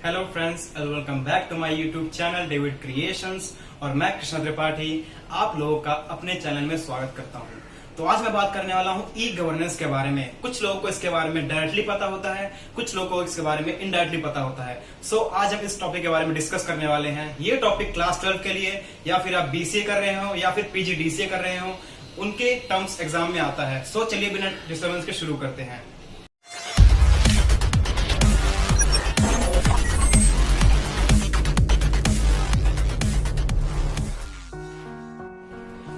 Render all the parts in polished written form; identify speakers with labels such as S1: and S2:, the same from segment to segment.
S1: Hello friends, welcome back to my YouTube channel David creations. और मैं कृष्ण त्रिपाठी आप लोगों का अपने चैनल में स्वागत करता हूं। तो आज मैं बात करने वाला हूं ई गवर्नेंस के बारे में। कुछ लोगों को इसके बारे में डायरेक्टली पता होता है, कुछ लोगों को इसके बारे में इनडायरेक्टली पता होता है। सो आज हम इस टॉपिक के बारे में डिस्कस करने वाले हैं। ये टॉपिक क्लास 12 के लिए, या फिर आप बीसीए कर रहे हो या फिर पीजीडीसीए कर रहे हो, उनके टर्म्स एग्जाम में आता है। सो चलिए बिना डिस्टर्बेंस के शुरू करते हैं।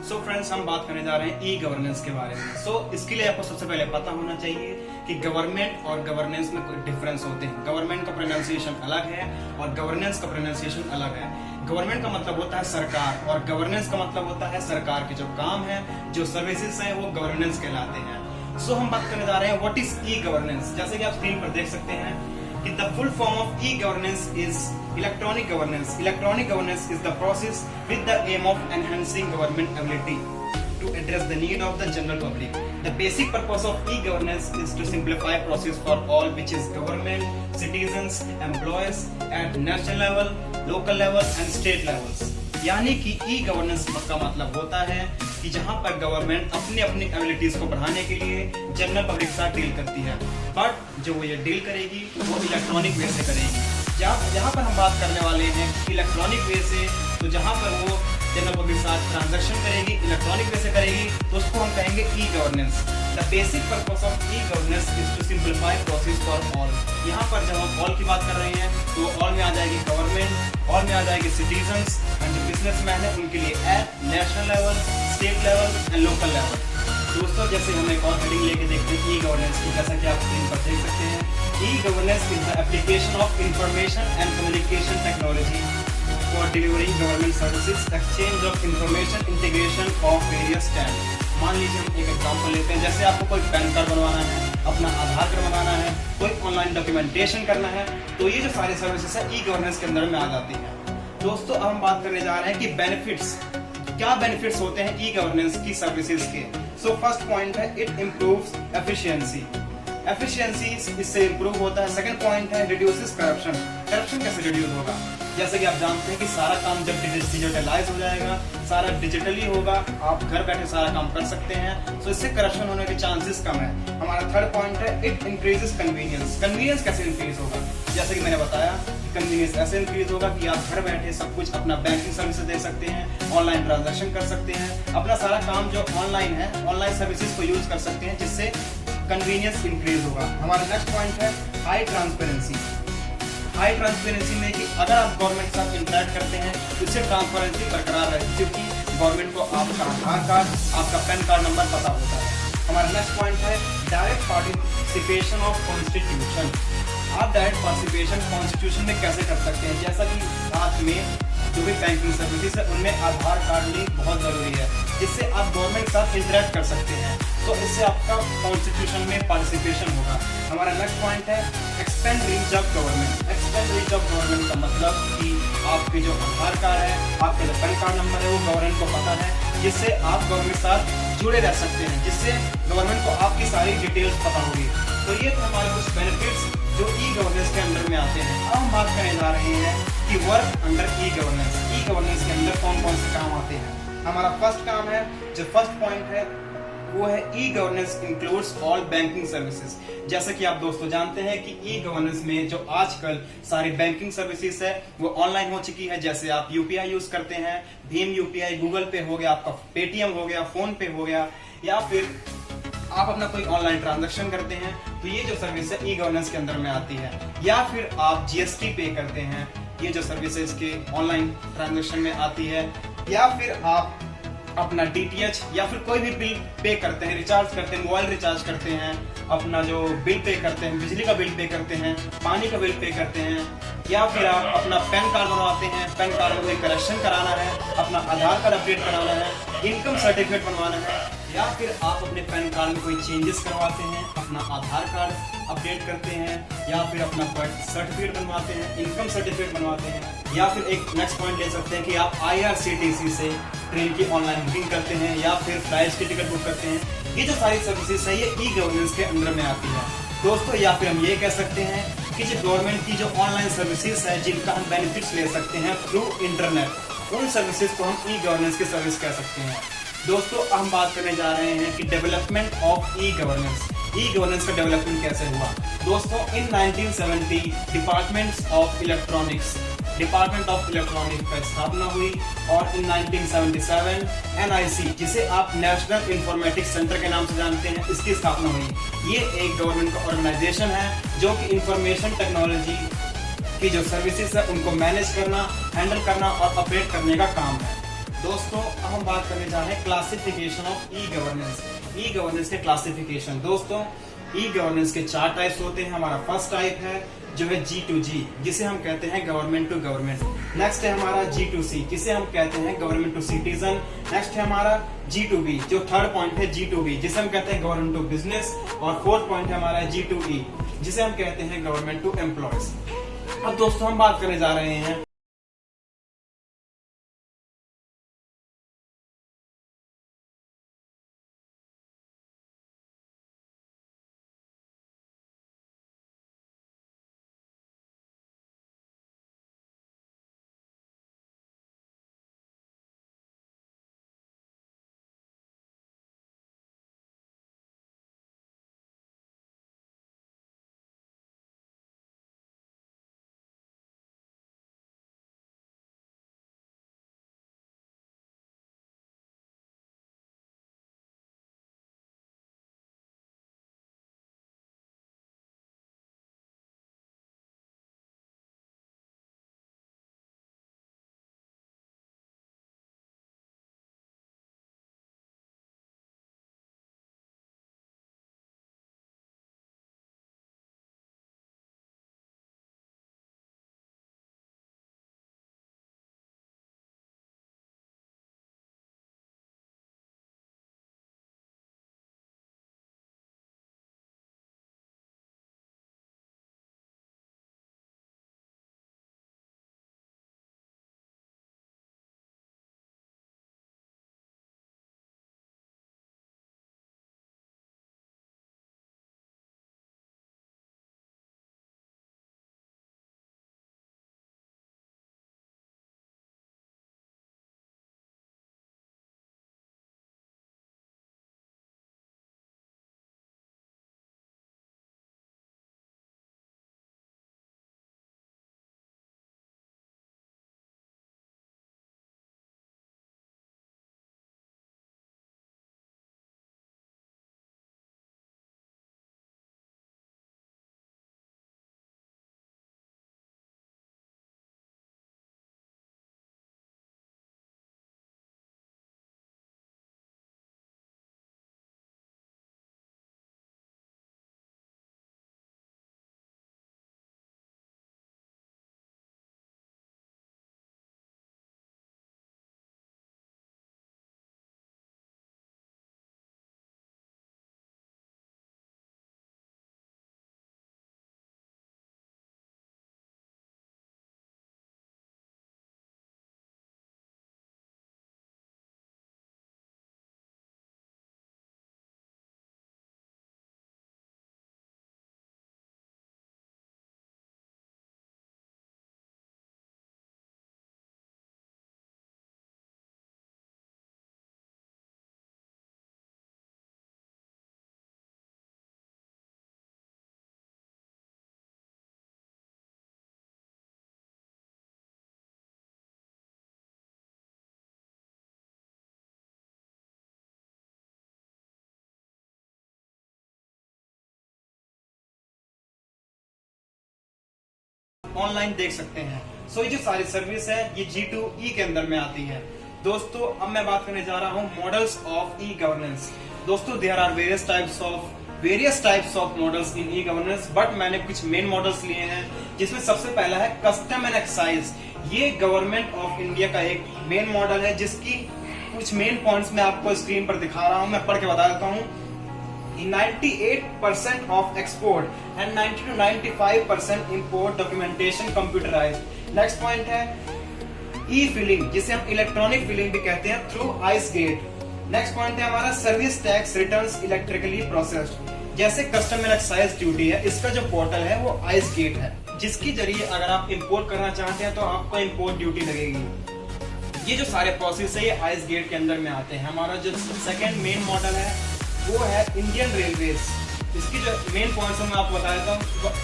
S1: सो फ्रेंड्स, हम बात करने जा रहे हैं ई गवर्नेंस के बारे में। सो इसके लिए आपको सबसे पहले पता होना चाहिए कि गवर्नमेंट और गवर्नेंस में कोई डिफरेंस होते हैं। गवर्नमेंट का प्रोनाउंसिएशन अलग है और गवर्नेंस का प्रोनाउंसिएशन अलग है। गवर्नमेंट का मतलब होता है सरकार और गवर्नेंस का मतलब होता है सरकार के जो काम है, जो सर्विसेज हैं, वो गवर्नेंस कहलाते हैं। सो हम बात करने जा रहे हैं व्हाट इज ई गवर्नेंस। जैसे कि आप स्क्रीन पर देख सकते हैं कि the full form of e-governance is electronic governance. Electronic governance is the process with the aim of enhancing government ability to address the need of the general public. The basic purpose of e-governance is to simplify process for all, which is government, citizens, employees at national level, local level and state levels. यानी कि ई governance का मतलब होता है कि जहां पर government अपनी अपनी एबिलिटीज को बढ़ाने के लिए जनरल पब्लिक के साथ डील करती है, बट जो वो ये डील करेगी वो इलेक्ट्रॉनिक वे से करेगी। जहां पर हम बात करने वाले हैं इलेक्ट्रॉनिक वे से, तो जहां पर वो जनरल पब्लिक के साथ ट्रांजैक्शन करेगी, इलेक्ट्रॉनिक वे से करेगी, तो उसको हम कहेंगे e governance. The basic purpose of e governance is to simplify process for all. यहाँ पर जब हम ऑल की बात कर रहे हैं तो ऑल में आ जाएगी गवर्नमेंट, ऑल में आ जाएगी सिटीजन्स एंड जो बिजनेसमैन है उनके लिए at national level, state level and local level. दोस्तों, जैसे हम एक और हेडिंग लेके देखते हैं ई गवर्नेंस की, जैसा कि आप स्क्रीन पर देख सकते हैं। ई governance is the application of information and communication technology for delivering government services, exchange of information, integration of various stand. मान लीजिए हम एक एग्जांपल लेते हैं, जैसे आपको कोई पैन कार्ड बनवाना है, अपना आधार कार्ड बनाना है, कोई ऑनलाइन डॉक्यूमेंटेशन करना है, तो ये जो सारी सर्विसेज है ई गवर्नेंस के अंदर में आ जाती है। दोस्तों, अब हम बात करने जा रहे हैं कि बेनिफिट्स, क्या बेनिफिट्स होते हैं ई गवर्नेंस की सर्विसेज के। सो फर्स्ट पॉइंट है इट इम्प्रूव्स एफिशिएंसी। एफिशिएंसी इससे इम्प्रूव होता है। सेकंड पॉइंट है रिड्यूसेस करप्शन। करप्शन कैसे रिड्यूस होगा? जैसे कि आप जानते हैं कि सारा काम जब डिजिटलाइज हो जाएगा, सारा डिजिटली होगा, आप घर बैठे सारा काम कर सकते हैं, तो इससे करप्शन होने के चांसेस कम है। हमारा थर्ड पॉइंट है इट इंक्रीजेस कन्वीनियंस। कन्वीनियंस कैसे इंक्रीज होगा? जैसे कि मैंने बताया, कन्वीनियंस ऐसे इंक्रीज होगा कि आप घर बैठे सब कुछ अपना बैंकिंग सर्विसेज दे सकते हैं, ऑनलाइन ट्रांजैक्शन कर सकते हैं, अपना सारा काम जो ऑनलाइन है, ऑनलाइन सर्विसेज को यूज कर सकते हैं, जिससे कन्वीनियंस इंक्रीज होगा। हमारा नेक्स्ट पॉइंट है हाई ट्रांसपेरेंसी। हाई ट्रांसपेरेंसी में कि अगर आप गवर्नमेंट के साथ इंटरेक्ट करते हैं तो इससे ट्रांसपेरेंसी बरकरार है, क्योंकि गवर्नमेंट को आपका आधार कार्ड, आपका पैन कार्ड नंबर पता होता है। हमारा नेक्स्ट पॉइंट है डायरेक्ट पार्टिसिपेशन ऑफ कॉन्स्टिट्यूशन। आप डायरेक्ट पार्टिसिपेशन कॉन्स्टिट्यूशन में कैसे कर सकते हैं? जैसा कि साथ में जो भी बैंकिंग सर्विसेज है उनमें आधार कार्ड लिंक बहुत जरूरी है, जिससे आप गवर्नमेंट के साथ इंटरेक्ट कर सकते हैं, तो इससे आपका कॉन्स्टिट्यूशन में पार्टिसिपेशन होगा। हमारा नेक्स्ट पॉइंट है expand reach of government. Expand reach of government का मतलब कि आपके जो आधार कार्ड है, आपका जो पैन कार्ड नंबर है, वो गवर्नमेंट को पता है, जिससे आप गवर्नमेंट के साथ जुड़े रह सकते हैं, जिससे गवर्नमेंट को आपकी सारी डिटेल्स पता होगी। तो ये थे हमारे कुछ बेनिफिट्स जो ई गवर्नेंस के अंदर में आते हैं। अब हम बात करने जा रहे हैं कि work under e governance. E governance के अंदर कौन कौन से काम आते हैं? हमारा फर्स्ट काम है, जो फर्स्ट पॉइंट है वो है e governance includes all banking services. जैसे कि आप दोस्तों जानते हैं कि ई गवर्नेंस में जो आजकल सारी बैंकिंग सर्विसेज है वो ऑनलाइन हो चुकी है। जैसे आप यूपीआई यूज करते हैं, भीम यूपीआई, गूगल पे हो गया, आपका पेटीएम हो गया, फोन पे हो गया, या फिर आप अपना कोई ऑनलाइन ट्रांजैक्शन करते हैं, तो ये जो सर्विस है ई गवर्नेंस के अंदर में आती है। या फिर आप जीएसटी पे करते हैं, ये जो सर्विसेज के ऑनलाइन ट्रांजैक्शन में आती है। या फिर आप अपना डीटीएच या फिर कोई भी बिल पे करते हैं, रिचार्ज करते हैं, मोबाइल रिचार्ज करते हैं, अपना जो बिल पे करते हैं, बिजली का बिल पे करते हैं, पानी का बिल पे करते हैं, या फिर आप अपना पैन कार्ड बनवाते हैं, पैन कार्ड में कोई करेक्शन कराना है, अपना आधार कार्ड अपडेट कराना है, इनकम सर्टिफिकेट बनवाना है, या फिर आप अपने पैन कार्ड में कोई चेंजेस करवाते हैं, अपना आधार कार्ड अपडेट करते हैं, या फिर अपना बर्थ सर्टिफिकेट बनवाते हैं, इनकम सर्टिफिकेट बनवाते हैं, या फिर एक नेक्स्ट पॉइंट ले सकते हैं कि आप IRCTC से ट्रेन की ऑनलाइन बुकिंग करते हैं, या फिर फ्लाइट्स की टिकट बुक करते हैं। ये जो सारी सर्विसेज है ये ई गवर्नेंस के अंदर में आती है दोस्तों। या फिर हम ये कह सकते हैं कि जो गवर्नमेंट की जो ऑनलाइन सर्विसेज है जिनका हम बेनिफिट्स ले सकते हैं थ्रू इंटरनेट, उन सर्विसेज को हम ई गवर्नेंस की सर्विस कह सकते हैं। दोस्तों हम बात करने जा रहे हैं कि development of e governance. E governance का डेवलपमेंट कैसे हुआ? दोस्तों इन 1970 डिपार्टमेंट ऑफ इलेक्ट्रॉनिक्स का स्थापना हुई और इन 1977 NIC, जिसे आप नेशनल इंफॉर्मेटिक्स सेंटर के नाम से जानते हैं, इसकी स्थापना हुई। ये एक गवर्नमेंट का ऑर्गेनाइजेशन है जो कि इंफॉर्मेशन टेक्नोलॉजी की जो सर्विसेज है उनको मैनेज करना, हैंडल करना और ऑपरेट करने का काम है। दोस्तों अब हम बात करने जा रहे हैं classification of e governance. E governance के क्लासिफिकेशन। दोस्तों ई गवर्नेंस के 4 टाइप्स होते हैं। हमारा फर्स्ट टाइप है जो है G2G, जिसे हम कहते हैं गवर्नमेंट टू गवर्नमेंट। नेक्स्ट है हमारा G2C, जिसे हम कहते हैं गवर्नमेंट टू सिटीजन। नेक्स्ट है हमारा G2B, जो थर्ड पॉइंट है G2B, जिसे हम कहते हैं गवर्नमेंट टू बिजनेस। और फोर्थ पॉइंट है हमारा G2E, जिसे हम कहते हैं गवर्नमेंट टू एम्प्लॉयज। अब दोस्तों हम बात करने जा रहे हैं ऑनलाइन देख सकते हैं। सो ये जो सारी सर्विस है ये G2E के अंदर में आती है। दोस्तों अब मैं बात करने जा रहा हूँ मॉडल्स ऑफ ई गवर्नेंस। दोस्तों there are various types of models in e governance, but मैंने कुछ मेन मॉडल्स लिए हैं, जिसमें सबसे पहला है कस्टम एंड एक्साइज। ये गवर्नमेंट ऑफ इंडिया का एक मेन मॉडल है, जिसकी कुछ मेन पॉइंट्स मैं आपको स्क्रीन पर दिखा रहा हूँ, मैं पढ़ के बता देता हूँ। 98% of export and 90 to 95% import documentation computerized। Next point है ई फिलिंग, जिसे हम इलेक्ट्रॉनिक फिलिंग भी कहते हैं, through ice gate. Next point है हमारा service tax returns electrically processed. जैसे कस्टम एक्साइज ड्यूटी है, इसका जो पोर्टल है वो आइस गेट है, जिसके जरिए अगर आप इंपोर्ट करना चाहते हैं तो आपको इंपोर्ट ड्यूटी लगेगी। ये जो सारे प्रोसेस है ये आइस गेट के अंदर में आते हैं। हमारा जो सेकंड मेन मॉडल है वो है इंडियन रेलवेज। इसकी जो मेन पॉइंट्स मैं आपको बता देता हूँ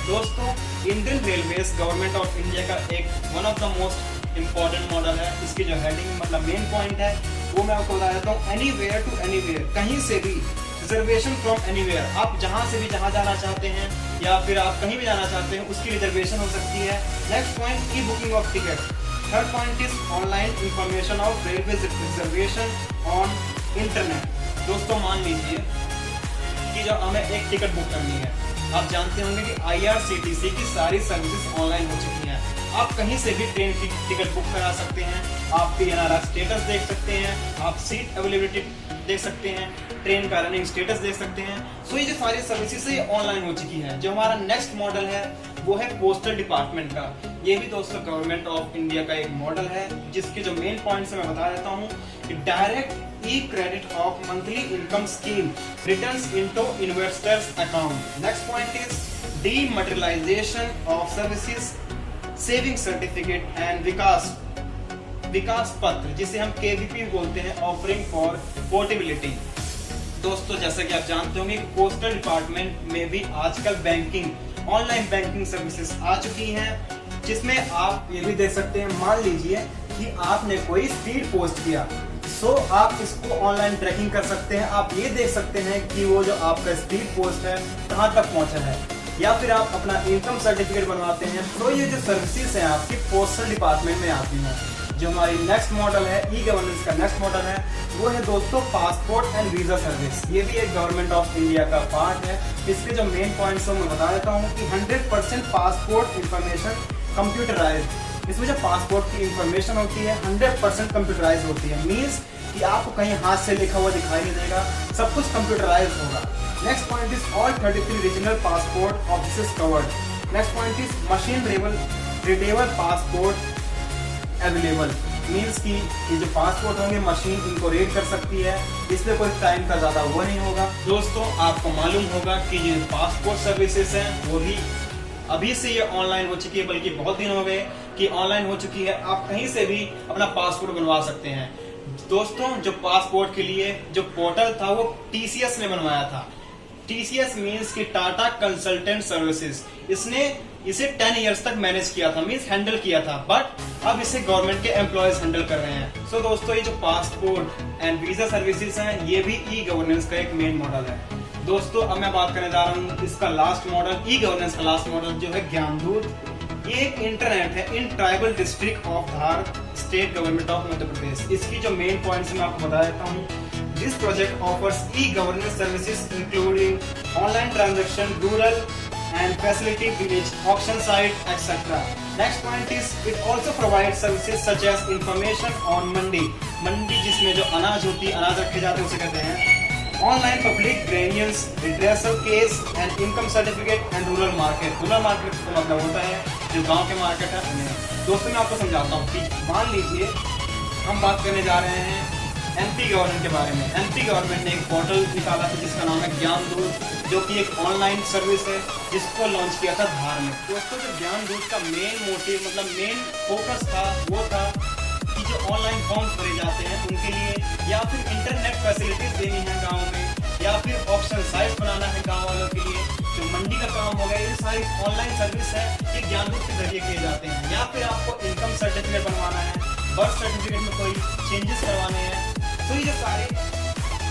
S1: दोस्तों। Indian railways government of India का एक one of the most important model है। इसकी जो हेडिंग मतलब मेन पॉइंट है वो मैं आपको बता देता हूँ। एनीवेयर टू एनीवेयर, कहीं से भी, रिजर्वेशन फ्रॉम एनीवेयर, आप जहां से भी जहां जाना चाहते हैं या फिर आप कहीं भी जाना चाहते हैं उसकी रिजर्वेशन हो सकती है। Next point, E booking of ticket. Third point is online information of railway reservation on internet. दोस्तों मान लीजिए कि जब हमें एक टिकट बुक करनी है, आप जानते होंगे कि IRCTC की सारी सर्विसेज ऑनलाइन हो चुकी हैं। आप कहीं से भी ट्रेन की टिकट बुक करा सकते हैं, आप PNR स्टेटस देख सकते हैं, आप सीट अवेलेबिलिटी देख सकते हैं, ट्रेन का रनिंग स्टेटस देख सकते हैं। सो ये जो सारी सर्विसेज है ऑनलाइन हो चुकी है। जो हमारा नेक्स्ट मॉडल है वो है पोस्टल डिपार्टमेंट का। ये भी दोस्तों गवर्नमेंट ऑफ इंडिया का एक मॉडल है, जिसके जो मेन पॉइंट्स मैं बता देता हूँ कि direct e credit of monthly income scheme returns into investors account. Next point is dematerialization of services, saving certificate and Vikas Patra, जिसे हम KVP बोलते हैं, ऑफरिंग फॉर पोर्टेबिलिटी। दोस्तों जैसा कि आप जानते होंगे कि पोस्टल डिपार्टमेंट में भी आजकल बैंकिंग, ऑनलाइन बैंकिंग सर्विसेज आ चुकी हैं, जिसमें आप ये भी देख सकते हैं। मान लीजिए कि आपने कोई स्पीड पोस्ट किया, सो आप इसको ऑनलाइन ट्रैकिंग कर सकते हैं। आप ये देख सकते हैं कि वो जो आपका स्पीड पोस्ट है कहाँ तक पहुंचा है, या फिर आप अपना इनकम सर्टिफिकेट बनवाते हैं। तो ये जो सर्विसेज हैं आपकी पोस्टल डिपार्टमेंट में आती हैं। जो हमारी नेक्स्ट मॉडल है, ई गवर्नेंस का नेक्स्ट मॉडल है, वो है दोस्तों पासपोर्ट एंड वीजा सर्विस। ये भी एक गवर्नमेंट ऑफ इंडिया का पार्ट है। इसके जो मेन पॉइंट्स मैं बता देता हूँ कि 100% पासपोर्ट इंफॉर्मेशन कंप्यूटराइज्ड। इसमें जो पासपोर्ट की इंफॉर्मेशन होती है 100% कंप्यूटराइज होती है। मीन्स कि आपको कहीं हाथ से लिखा हुआ दिखाई नहीं देगा, सब कुछ कंप्यूटराइज होगा। Next point is all 33 regional passport offices covered. Next point is machine readable passport available. Means कि ये जो पासपोर्ट होंगे मशीन इनको रीड कर सकती है, इसमें कोई टाइम का ज्यादा वो नहीं होगा। दोस्तों आपको मालूम होगा कि ये पासपोर्ट सर्विसेज हैं वो भी अभी से ये ऑनलाइन हो चुकी है, बल्कि बहुत दिन हो गए कि ऑनलाइन हो चुकी है। आप कहीं से भी अपना पासपोर्ट बनवा सकते हैं। दोस्तों जो पासपोर्ट के लिए जो पोर्टल था वो TCS ने बनवाया था। TCS मीन्स कि टाटा कंसल्टेंट सर्विसेज। इसने इसे 10 इयर्स तक मैनेज किया था, मीन्स हैंडल किया था, बट अब इसे गवर्नमेंट के एम्प्लॉयज हैंडल कर रहे हैं। सो दोस्तों ये जो पासपोर्ट एंड वीजा सर्विसेज हैं ये भी ई गवर्नेंस का एक मेन मॉडल है। दोस्तों अब मैं बात करने जा रहा हूँ इसका लास्ट मॉडल, ई गवर्नेंस का लास्ट मॉडल जो है ज्ञानदूत। ये एक इंटरनेट है in tribal district of Dhar, state government of Madhya Pradesh. इसकी जो मेन पॉइंट्स मैं आपको बता देता हूँ। This project offers e governance services including online transaction, rural and facility village, auction site, etc. Next point is it also provides services such as information on मंडी। मंडी जिसमें जो अनाज होती है, अनाज रखे जाते हैं उसे कहते हैं। Online public grievances, redressal case and income certificate and rural market. Rural market का मतलब होता है जो गांव के मार्केट है उन्हें। दोस्तों मैं आपको समझाता हूँ कि मान लीजिए हम बात करने जा रहे हैं MP गवर्नमेंट के बारे में। MP गवर्नमेंट ने एक पोर्टल निकाला था जिसका नाम है ज्ञानदूत, जो कि एक ऑनलाइन सर्विस है जिसको लॉन्च किया था धार में। दोस्तों जो ज्ञानदूत का मेन मोटिव मतलब मेन फोकस था वो था कि जो ऑनलाइन फॉर्म्स भरे जाते हैं उनके लिए, या फिर इंटरनेट फैसिलिटीज देनी है गाँव में, या फिर ऑप्शन साइट्स बनाना है गाँव वालों के लिए। जो मंडी का काम हो गया, ये सारी ऑनलाइन सर्विस है ये ज्ञानदूत के जरिए किए जाते हैं। या फिर आपको इनकम सर्टिफिकेट बनवाना है, बर्थ सर्टिफिकेट में कोई चेंजेस करवाने हैं, तो ये जो सारे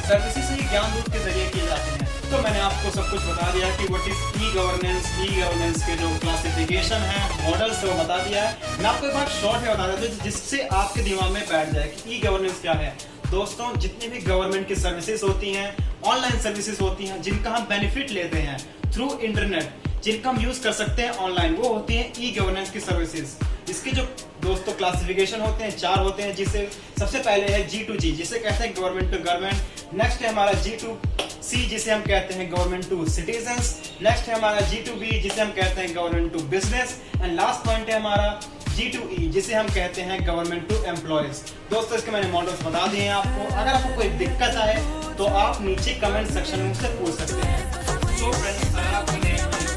S1: सर्विसेज ये ज्ञानदूत के जरिए किए जाते हैं। तो मैंने आपको सब कुछ बता दिया कि व्हाट इज ई गवर्नेंस के जो क्लासिफिकेशन है, मॉडल्स वो बता दिया है। मैं आपको एक बात शॉर्ट में बता देता हूँ जिससे आपके दिमाग में बैठ जाए कि ई गवर्नेंस क्या है। दोस्तों जितनी भी गवर्नमेंट की सर्विसेज होती हैं, ऑनलाइन सर्विसेज होती हैं, जिनका हम बेनिफिट लेते हैं थ्रू इंटरनेट, जिनका हम यूज कर सकते हैं ऑनलाइन, वो होती हैं ई गवर्नेंस की सर्विसेज। इसके जो दोस्तों क्लासिफिकेशन होते हैं 4 होते हैं, जिससे सबसे पहले है G2G जिसे कहते हैं गवर्नमेंट टू गवर्नमेंट। नेक्स्ट है हमारा G2C जिसे हम कहते हैं गवर्नमेंट टू सिटीजंस। नेक्स्ट है हमारा G2B जिसे हम कहते हैं government to business. And last point है हमारा G2E जिसे हम कहते हैं गवर्नमेंट टू एम्प्लॉयज। दोस्तों इसके मैंने मॉडल्स बता दिए हैं आपको। अगर आपको कोई दिक्कत आए तो आप नीचे कमेंट सेक्शन में मुझसे पूछ सकते हैं। सो फ्रेंड्स, अगर आपको